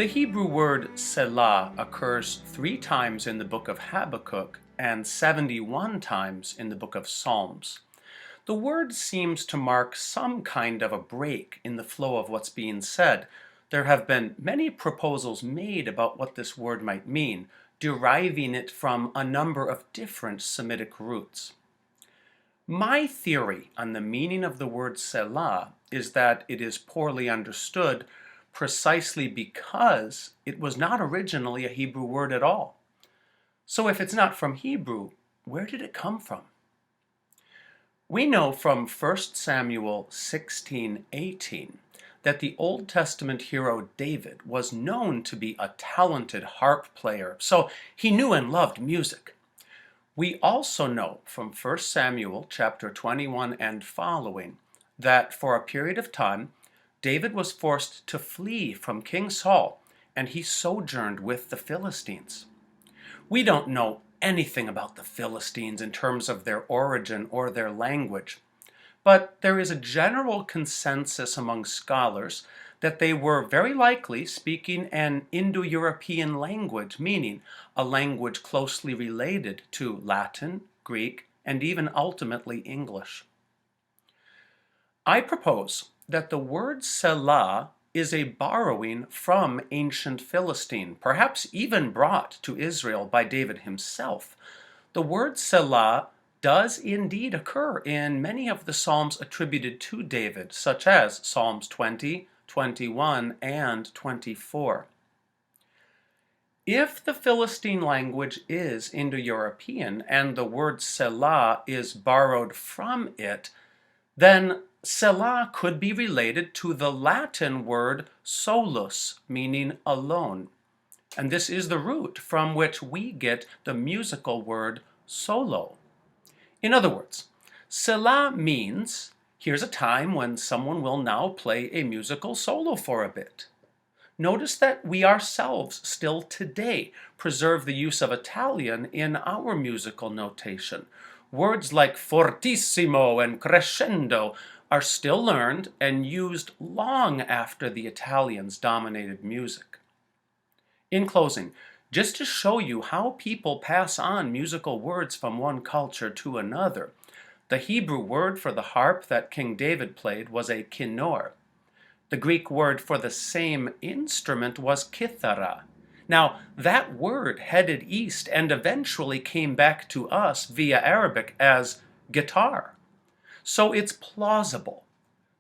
The Hebrew word Selah occurs 3 times in the book of Habakkuk and 71 times in the book of Psalms. The word seems to mark some kind of a break in the flow of what's being said. There have been many proposals made about what this word might mean, deriving it from a number of different Semitic roots. My theory on the meaning of the word Selah is that it is poorly understood precisely because it was not originally a Hebrew word at all. So if it's not from Hebrew, where did it come from? We know from 1 Samuel 16:18 that the Old Testament hero David was known to be a talented harp player, so he knew and loved music. We also know from 1 Samuel chapter 21 and following that for a period of time, David was forced to flee from King Saul, and he sojourned with the Philistines. We don't know anything about the Philistines in terms of their origin or their language, but there is a general consensus among scholars that they were very likely speaking an Indo-European language, meaning a language closely related to Latin, Greek, and even ultimately English. I propose that the word Selah is a borrowing from ancient Philistine, perhaps even brought to Israel by David himself. The word Selah does indeed occur in many of the Psalms attributed to David, such as Psalms 20, 21, and 24. If the Philistine language is Indo-European and the word Selah is borrowed from it, then Selah could be related to the Latin word solus, meaning alone. And this is the root from which we get the musical word solo. In other words, Selah means, here's a time when someone will now play a musical solo for a bit. Notice that we ourselves still today preserve the use of Italian in our musical notation. Words like fortissimo and crescendo are still learned and used long after the Italians dominated music. In closing, just to show you how people pass on musical words from one culture to another, the Hebrew word for the harp that King David played was a kinnor. The Greek word for the same instrument was kithara. Now, that word headed east and eventually came back to us via Arabic as guitar. So it's plausible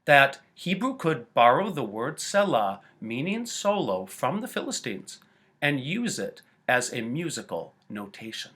that Hebrew could borrow the word Selah, meaning solo, from the Philistines and use it as a musical notation.